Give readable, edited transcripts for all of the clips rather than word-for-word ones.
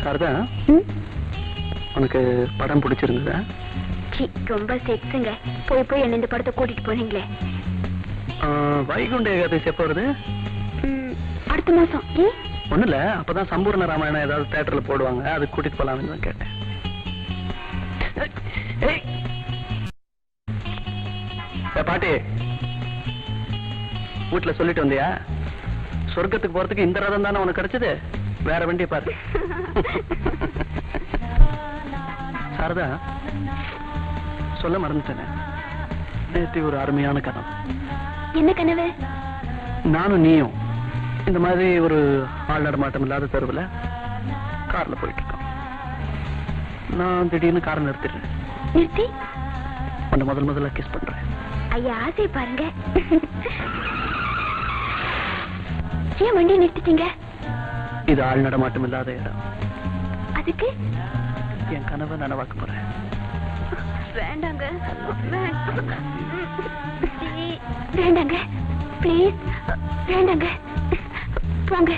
சாரதா, உனக்கு படம் பிடிச்சிருந்ததா? ரொம்ப செக்ஸுங்க. போய் போய் என்ன இந்த படத்தை கூட்டிட்டு போனீங்களே. வைகுண்ட ஏகாதசி எப்போ வருது? அடுத்த மாசம். ஒண்ணு இல்ல, அப்பதான் சம்பூர்ண ராமாயணம் ஏதாவது தியேட்டர்ல போடுவாங்க, அது கூட்டிட்டு போலாம்னு தான் கேட்டேன். பாட்டி, வீட்டுல சொல்லிட்டு வந்தியா? சொர்க்கத்துக்கு போறதுக்கு இந்த ரதம் தானே உனக்கு கிடைச்சது, வேற வண்டியை பாரு. சாரதா, சொல்ல மறந்துட்டேன், நேற்று ஒரு அருமையான கனவு. என்ன கனவு? நானும் நீயும் இந்த மாதிரி ஒரு ஆள் நடமாட்டம் இல்லாத தெருவில் கார்ல போயிட்டு இருக்கோம். நான் திடீர்னு காரை நிறுத்திடுறேன். நிறுத்தி உன்னை முதல்ல கிஸ் பண்றேன். ஐயா, ஆசை பாருங்க. ஏன் வண்டியை நிறுத்திட்டீங்க? இது ஆள் நடமாட்டம் இல்லாத இடம். அதுக்கு என் கனவை நனவாக்க போறேன். வேண்டாங்க, வேண்டாங்க, பிளீஸ் வேண்டாங்க, போங்க.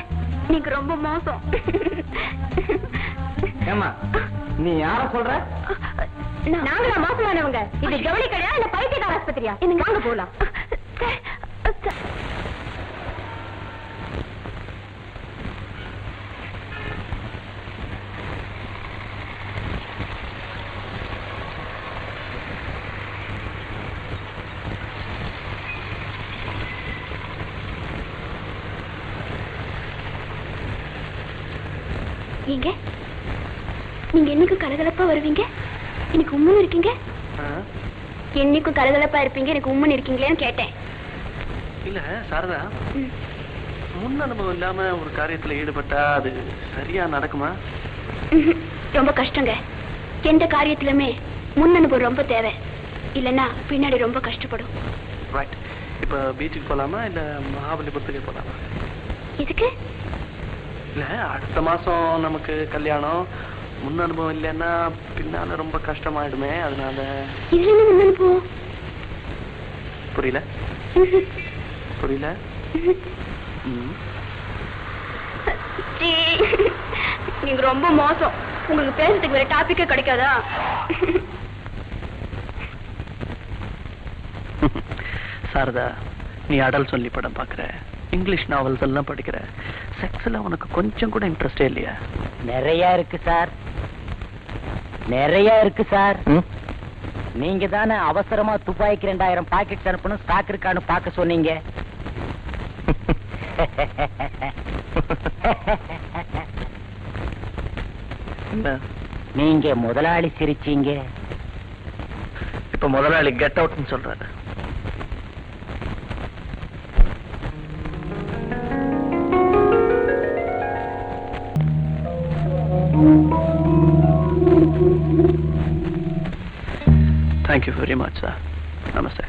நீங்க ரொம்ப மோசம். ஏமா, நீ யார சொல்ற? நாங்களா மோசமானவங்க? இது ஜவுளி கடையா இல்ல பைத்தியக்கார ஆஸ்பத்திரியா? வாங்க போலாம். நீங்க என்னைக்கும் கலகலப்பா வருவீங்க, எனக்கு உண்மைன்னு இருக்கீங்க. என்னைக்கும் கலகலப்பா இருப்பீங்க, எனக்கு உண்மைன்னு இருக்கீங்களேன்னு கேட்டேன். இல்ல சாரதா, முன் அனுபவம் இல்லாம ஒரு காரியத்துல ஈடுபட்டா அது சரியா நடக்குமா? ரொம்ப கஷ்டங்க. எந்த காரியத்திலுமே முன் அனுபவம் ரொம்ப தேவை, இல்லைன்னா பின்னாடி ரொம்ப கஷ்டப்படும். ரைட். இப்ப பீச்சுக்கு போலாமா இல்ல மகாபலிபுரத்துக்கு போலாமா? இதுக்கு இல்ல, அடுத்த மாசம் நமக்கு கல்யாணம். முன் அனுபவம் இல்லைன்னா பின்னால ரொம்ப கஷ்டமாயிடுமே, அதனால. இதுல என்ன முன் அனுபவம்? புரியல புரியல. நீங்க ரொம்ப மோசம். உங்களுக்கு பேசுறதுக்கு வேற டாபிக்கே கிடைக்காதா? சாரதா, நீ அடல் சொல்லி படம் பாக்குற, இங்கிலீஷ் நாவல்ஸ் எல்லாம் படிக்கிற, செக்ஸ்ல உனக்கு கொஞ்சம் கூட இன்ட்ரெஸ்டே இல்லையா? நிறைய இருக்கு சார், நிறைய இருக்கு சார். நீங்க தானே அவசரமா துப்பாய்க்கு 2000 பாக்கெட் அனுப்பணும், ஸ்டாக் இருக்கான்னு பார்க்க சொன்னீங்க. நீங்க முதலாளி சிரிச்சீங்க. இப்ப முதலாளி கெட் அவுட்னு சொல்றாரு. Thank you very much, sir. Namaste.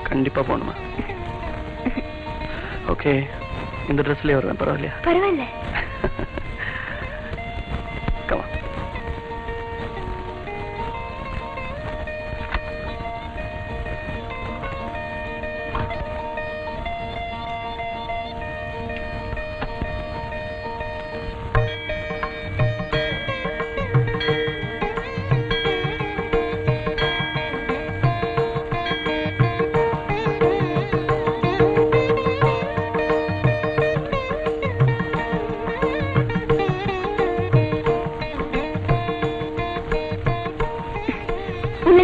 கண்டிப்பா போணுமா? ஓகே, இந்த ட்ரெஸ்லயே வருவேன், பரவாயில்லையா? பரவாயில்ல. Come on.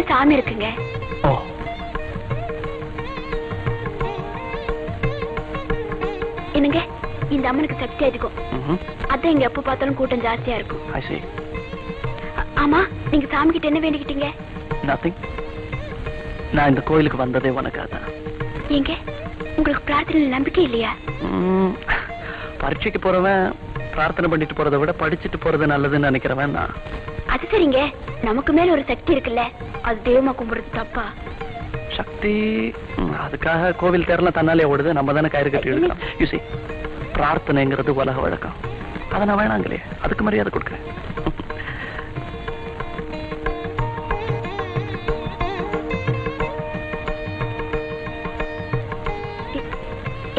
சாமி இருக்குங்க. என்னங்க, இந்த அம்மனுக்கு சக்தி அதிகம். அதான் இங்க எப்ப பார்த்தாலும் கூட்டம் ஜாஸ்தியா இருக்கும். ஆமா, நீங்க சாமி கிட்ட என்ன வேண்டிக்கிட்டீங்க? Nothing. நான் இந்த கோயிலுக்கு வந்ததே உனக்காக. ஏங்க, உங்களுக்கு பிரார்த்தனை நம்பிக்கை இல்லையா? பரீட்சைக்கு போறவன் பிரார்த்தனை பண்ணிட்டு போறதை விட படிச்சுட்டு போறது நல்லதுன்னு நினைக்கிறவன் நான். அது சரிங்க, நமக்கு மேல ஒரு சக்தி இருக்குல்ல, அது தெய்வமா கும்பிடுறது தப்பா? சக்தி, அதுக்காக கோவில் தேரலாம் தன்னாலே ஓடுது, நம்ம தானே கயிறு கட்டி எடுக்கலாம். யூசி, பிரார்த்தனைங்கிறது உலக வழக்கம், அதை நான் வேணாங்களே, அதுக்கு மரியாதை கொடுக்குறேன்.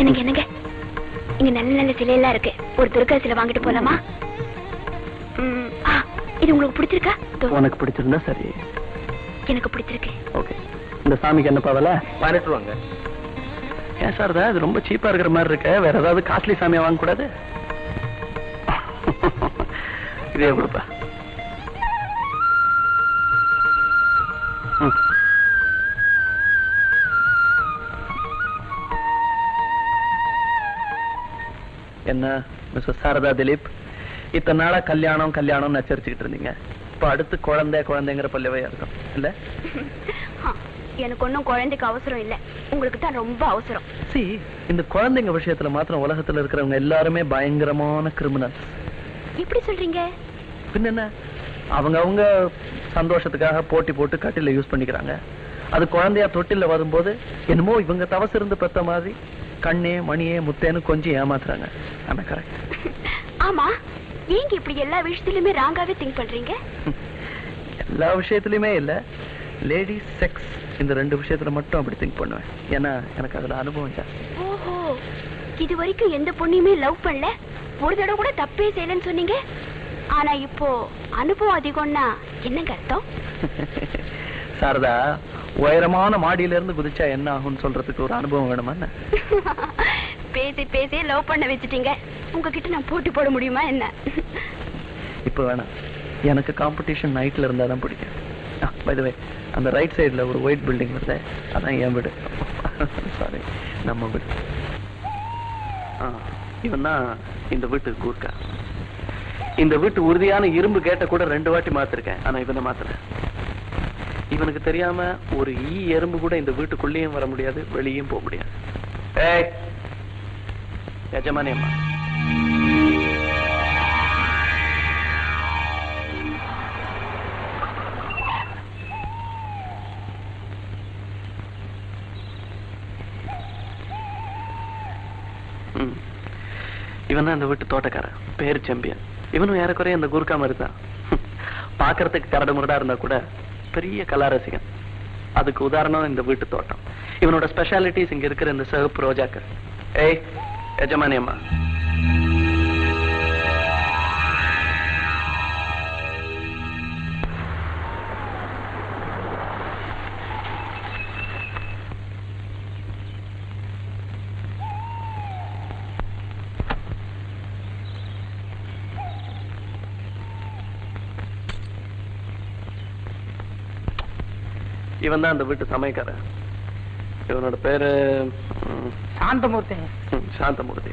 என்னங்க இங்க நல்ல நல்ல சிலையெல்லாம் இருக்கு. ஒரு துர்கா சிலை வாங்கிட்டு போலாமா? இது உங்களுக்கு பிடிச்சிருக்கா? உனக்கு பிடிச்சிருந்தா சரி. எனக்கு பிடிச்சிருக்கு. ஓகே. இந்த சாமிக்கு என்ன பாவல? 18 ரூபாங்க. ஏன் சார் இது ரொம்ப சீப்பா இருக்கிற மாதிரி இருக்கு. வேற ஏதாவது காஸ்ட்லி சாமியா வாங்க கூடாது? இதே கொடுப்பா. என்ன மிஸ்டர் சாரதா திலீப், இத்தனை நாளா கல்யாணம் கல்யாணம் நச்சரிச்சுக்கிட்டு இருந்தீங்க. இப்ப அடுத்து குழந்தைங்கிற பல்லவையா இருக்கும் இல்ல? எனக்கு ஒன்னும் குழந்தைக்கு அவசரம் இல்ல, உங்களுக்கு தான் ரொம்ப அவசரம். இந்த குழந்தைங்க விஷயத்துல மாத்திரம் உலகத்துல இருக்கிறவங்க எல்லாருமே பயங்கரமான கிரிமினல். எப்படி சொல்றீங்க? பின்ன என்ன, அவங்க சந்தோஷத்துக்காக போட்டி போட்டு கட்டில யூஸ் பண்ணிக்கிறாங்க. அது குழந்தையா தொட்டில வரும்போது என்னமோ இவங்க தவசு இருந்து பெத்த மாதிரி கண்ணே மணியே முத்தேன்னு கொஞ்சம் ஏமாத்துறாங்க. கரெக்ட்? ஆமா, நீங்க இப்படி எல்லா விஷயத்திலுமே ராங்காவே திங்க் பண்றீங்க? எல்லா விஷயத்திலுமே இல்ல, லேடிஸ் செக்ஸ் இந்த 2 விஷயத்துல மட்டும் அப்படி திங்க் பண்ணுவேன். ஏன்னா எனக்கு அதுல அனுபவம் ஜாஸ்தி. ஓஹோ, இது வரைக்கும் எந்த பொண்ணையுமே லவ் பண்ணல, ஒரு தடவை கூட தப்பே செய்யலன்னு சொன்னீங்க. ஆனா இப்போ அனுபவம் அதிகம்னா என்னங்க அர்த்தம்? சாரதா, உயரமான மாடியில இருந்து குதிச்சா என்ன ஆகும்னு சொல்றதுக்கு ஒரு அனுபவம் வேணுமா? பேசி பேசி லவ் பண்ண வச்சுட்டீங்க. உங்ககிட்ட நான் போட்டி போட முடியுமா என்ன? இப்ப வேணாம், எனக்கு காம்படிஷன் நைட்ல இருந்தா தான் பிடிக்கும். பை தி வே, அந்த ரைட் சைடுல ஒரு ஒயிட் பில்டிங் வருது, அதான் என் வீடு. சாரி, நம்ம வீடு. இவன் தான் இந்த வீட்டுக்கு கூர்க்கா. இந்த வீட்டு உறுதியான இரும்பு கேட்ட கூட 2 வாட்டி மாத்திருக்கேன். ஆனா இவனை மாத்தல. இவனுக்கு தெரியாம ஒரு எறும்பு கூட இந்த வீட்டுக்குள்ளேயும் வர முடியாது, வெளியும் போக முடியாது. ஏய் எஜமானி அம்மா, இவன் தான் இந்த வீட்டு தோட்டக்காரன், பேரு செம்பியன். இவனும் ஏறக்குறைய இந்த குர்கா மாதிரி தான். பாக்குறதுக்கு கரடு முரடா இருந்தா கூட பெரிய கலாரசிகன். அதுக்கு உதாரணம் இந்த வீட்டு தோட்டம். இவனோட ஸ்பெஷாலிட்டிஸ் இங்க இருக்கிற இந்த சிவப்பு ரோஜாக்கள். ஏய் எஜமானி அம்மா, இவன் தான் அந்த வீட்டு சமயக்காரன். இவனோட பேரு சாந்தமூர்த்தி. சாந்தமூர்த்தி.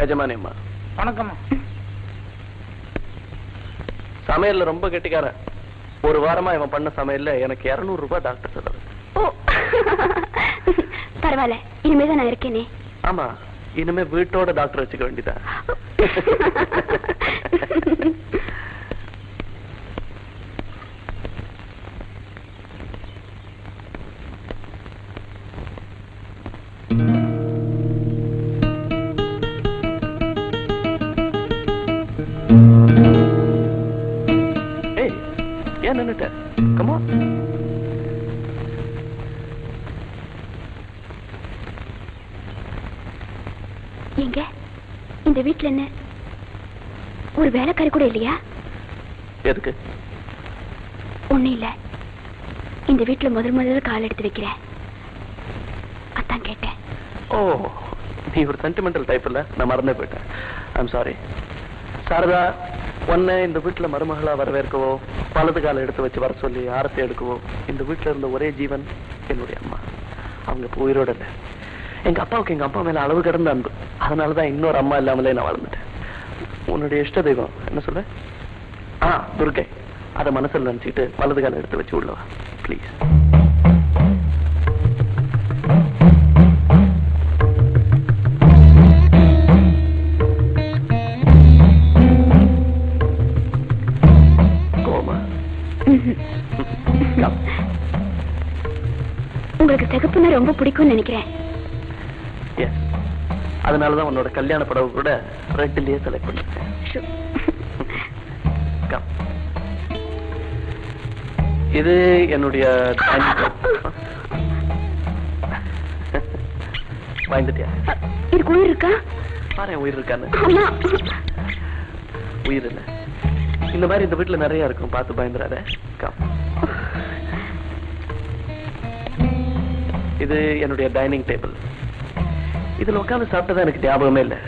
எஜமானி அம்மா வணக்கம். சமையல்ல ரொம்ப கெட்டிக்காரன். ஒரு வாரமா இவன் பண்ண சமையல்ல எனக்கு 200 ரூபாய் டாக்டர் செலவு. பரவாயில்ல, இனிமேதான் நான் இருக்கேனே. ஆமா, இனிமே வீட்டோட டாக்டர் வச்சுக்க வேண்டியதான். ஏன் நின்னுட்ட? Come on. எங்க இந்த வீட்டுல என்ன ஒரு வேலைக்காரி கூட இல்லையா? எதுக்கு? ஒண்ணும் இல்ல, இந்த வீட்டுல முதல்ல கால் எடுத்து வைக்கிறேன், அதான் கேட்டேன். ஓ, நீ ஒரு சென்டிமெண்டல் டைப் இல்ல, நான் மறந்தே போயிட்டேன். I'm sorry. சாரதா, உன்னை இந்த வீட்டுல மருமகளா வரவேற்கவோ, வலது காலை எடுத்து வச்சு வர சொல்லி ஆரத்தி எடுக்கவோ இந்த வீட்டுல இருந்த ஒரே ஜீவன் என்னுடைய அம்மா. அவங்க இப்போ உயிரோட இல்லை. எங்க அப்பாவுக்கு எங்க அப்பா மேல அளவு கடந்த அன்பு. அதனாலதான் இன்னொரு அம்மா இல்லாமலே நான் வளர்ந்துட்டேன். உன்னுடைய இஷ்ட தெய்வம் என்ன சொல்ற? துர்கை. அதை மனசுல நினைச்சுட்டு வலது காலை எடுத்து வச்சு உள்ளவா ப்ளீஸ். உங்களுக்கு சிகப்புன்னா ரொம்ப பிடிக்கும்னு நினைக்கிறேன். அதனாலதான் உன்னோட கல்யாண படவு கூட ரெட்லயே செலக்ட் பண்ணிருக்கேன். இது என்னுடைய பயந்துட்டியா? இதுக்கு உயிர் இருக்கா? பாரு உயிர் இருக்கான்னு. உயிர் இல்ல. இந்த மாதிரி இந்த வீட்டுல நிறைய இருக்கும், பார்த்து பயந்துடாத. இது என்னுடைய டைனிங் டேபிள். இதுல உட்காந்து சாப்பிட்டதா எனக்கு ஞாபகமே இல்லை.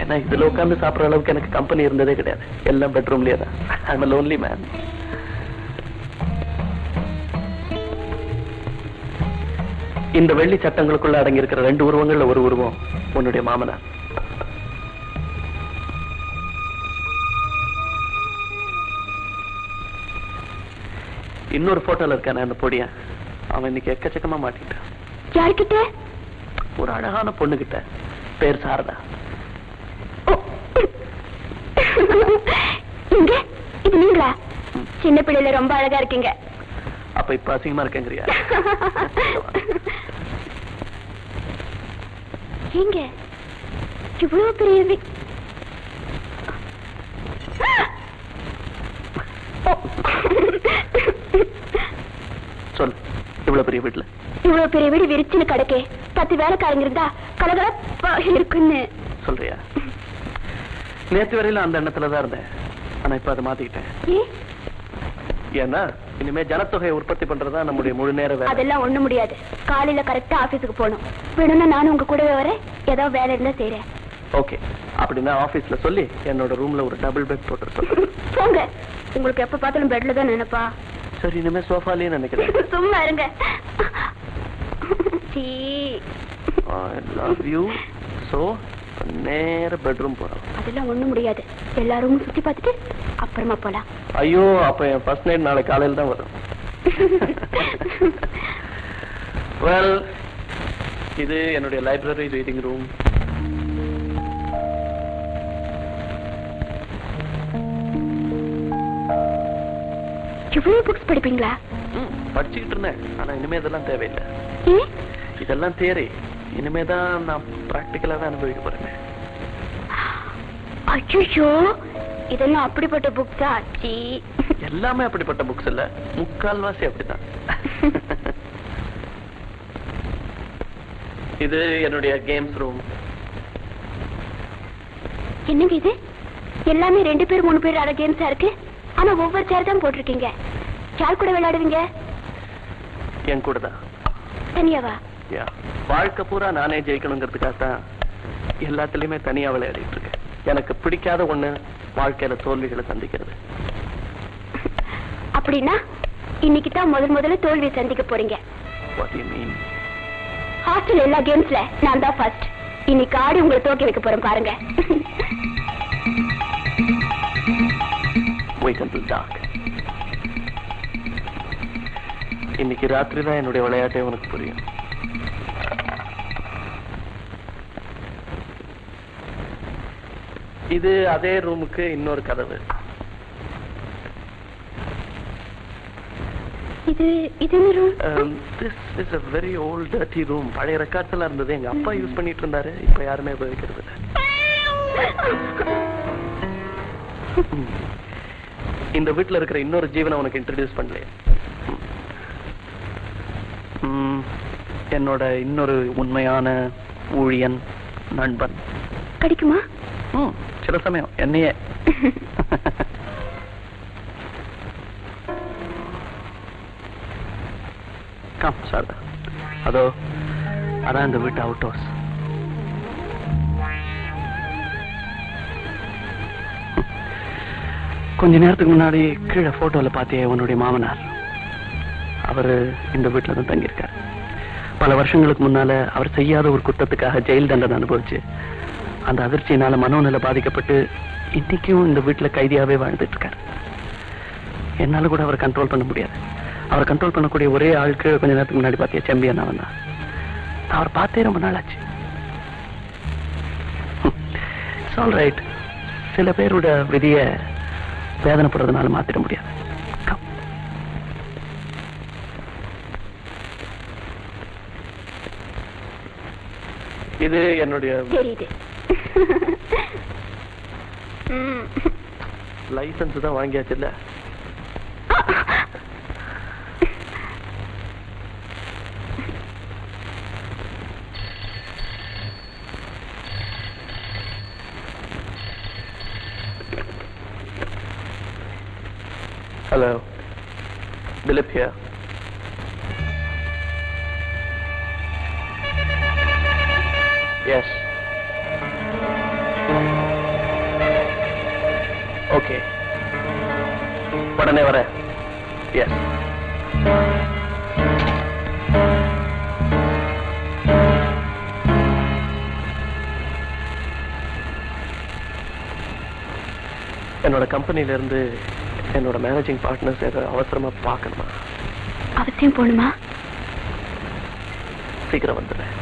ஏன்னா இதுல உட்காந்து சாப்பிடுற அளவுக்கு எனக்கு கம்பெனி இருந்ததே கிடையாது. எல்லாம் பெட்ரூம்லயே தான். ஐ அம் a lonely man. இந்த வெள்ளி சட்டங்களுக்குள்ள அடங்கி இருக்கிற 2 உருவங்கள்ல ஒரு உருவம் உன்னுடைய மாமனார். இன்னொரு போட்டோல இருக்கானே அந்த பொடியா, அவன் இன்னைக்கு எக்கச்சக்கமா மாட்டிக்கிட்டான். யார்கிட்ட? ஒரு அழகான பொண்ணு கிட்ட, பேர் சாரதா. இங்க இது நீங்களா? சின்ன பிள்ளைல ரொம்ப அழகா இருக்கீங்க. அப்ப இப்ப அசிங்கமா இருக்கேங்கிறியா? எங்க இவ்வளவு பெரிய சொல்லு, இவ்வளவு பெரிய வீட்டுல இவ்வளவு பெரிய வீடு விரிச்சுன்னு கிடைக்கே 10 வேலைக்காரங்க இருந்தா கலகலப்பா இருக்குன்னு சொல்றியா? நேற்று வரையில அந்த எண்ணத்துலதான் இருந்தேன். ஆனா இப்ப அதை மாத்திக்கிட்டேன். ஏன்னா இனிமே ஜனத்தொகையை உற்பத்தி பண்றதா நம்முடைய முழு நேர வேலை. அதெல்லாம் ஒண்ணு முடியாது. காலையில கரெக்டா ஆபீஸுக்கு போகணும். வேணும்னா நானும் உங்க கூடவே வரேன். ஏதாவது வேலை இருந்தா செய்யறேன். ஓகே, அப்படின்னா ஆபீஸ்ல சொல்லி என்னோட ரூம்ல ஒரு டபுள் பெட் போட்டு சொல்லு. போங்க, உங்களுக்கு எப்ப பார்த்தாலும் பெட்ல தான் நினைப்பா. சரி, இனிமே சோஃபாலயே நினைக்கிறேன். சும்மா இருங்க. I love you. So நேர பெட்ரூம் போறோம். அதெல்லாம் ஒண்ணும் முடியாது. எல்லாரும் சுத்தி பார்த்துட்டு அப்புறமா போலாம். ஐயோ, அப்ப என் ஃபர்ஸ்ட் நைட் நாளை காலையில தான் வரும். வெல், இது என்னுடைய லைப்ரரி ரீடிங் ரூம். இவ்வளவு புக்ஸ் படிப்பீங்களா? படிச்சுக்கிட்டு இருந்தேன். ஆனா இனிமே இதெல்லாம் தேவையில்லை. இதெல்லாம் தேரி. இனிமேதான் நான் பிராக்டிகலாவே அனுபவிக்க போறேன். அச்சோ, இதெல்லாம் அப்படிப்பட்ட புக்ஸ் ஆச்சி? எல்லாமே அப்படிப்பட்ட புக்ஸ் இல்ல, முக்கால்வாசி அப்படிதான். இது என்னுடைய கேம்ஸ் ரூம். என்னங்க இது? எல்லாமே 2 பேர் 3 பேர் ஆட கேம்ஸா இருக்கு. ஆனா ஒவ்வொரு சேர் தான் போட்டிருக்கீங்க. யார் கூட விளையாடுவீங்க? என் கூட தான். தனியாவா? வாழ்க்கை பூரா நானே ஜெயிக்கணுங்கிறதுக்காக தான் எல்லாத்துலயுமே தனியா விளையாடிட்டு இருக்கேன். எனக்கு பிடிக்காத ஒண்ணு வாழ்க்கையில தோல்விகளை சந்திக்கிறது. அப்படின்னா இன்னைக்கு தான் முதல்ல தோல்வி சந்திக்க போறீங்க. What do you mean? Hostel எல்லா கேம்ஸ்ல நான் தான் ஃபர்ஸ்ட். இன்னைக்கு ஆடி உங்களை தோக்கி வைக்க போறேன் பாருங்க. Wait until dark. இன்னைக்கு ராத்திரி தான் என்னுடைய விளையாட்டே உனக்கு புரியும். இது அதே ரூமுக்கு இன்னொரு கதவு. இது என்ன room? This is a very old dirty room. பழைய ரெக்கார்ட்ஸ் எல்லாம் இருந்தது. எங்க அப்பா யூஸ் பண்ணிட்டு இருந்தாரு. இப்ப யாருமே உபயோகிக்கிறது இல்லை. இந்த வீட்டுல இருக்கிற இன்னொரு ஜீவனை உனக்கு இன்ட்ரோடியூஸ் பண்ணல. என்னோட இன்னொரு உண்மையான ஊழியன், நண்பன். கிடைக்குமா? சில சமயம் என்னையே. கம் சாரதா, அதோ அதான் இந்த வீட்டு அவுட் ஹவுஸ். கொஞ்ச நேரத்துக்கு முன்னாடி கீழே போட்டோல பார்த்தே உன்னுடைய மாமனார். அவரு இந்த வீட்டுல தான் தங்கியிருக்காரு. பல வருஷங்களுக்கு முன்னால அவர் செய்யாத ஒரு குற்றத்துக்காக ஜெயில் தண்டனை அனுபவிச்சு அந்த அதிர்ச்சியினால மனோநிலை பாதிக்கப்பட்டு இன்னைக்கும் இந்த வீட்டுல கைதியாவே வாழ்ந்துட்டு இருக்காரு. என்னால கூட அவரை கண்ட்ரோல் பண்ண முடியாது. அவரை கண்ட்ரோல் பண்ணக்கூடிய ஒரே ஆளுக்கு கொஞ்ச நேரத்துக்கு முன்னாடி பார்த்திய செம்பியன் அவன் தான். அவர் பார்த்தே ரொம்ப நாள் ஆச்சு. ஆல் ரைட், சில பேரோட விதியை வேதனைப்படுறதுனால மாத்திட முடியாது. இது என்னுடைய லைசன்ஸ் தான் வாங்கியாச்சு இல்ல? Hello. Dilip here. Yes. Okay. உடனே வரேன். Yes. என்னோட கம்பெனில இருந்து என்னோட மேனேஜிங் பார்ட்னர்ஸ் ஏதோ அவசரமா பார்க்கணுமா? அவசியம் போகணுமா? சீக்கிரம் வந்துடுறேன்.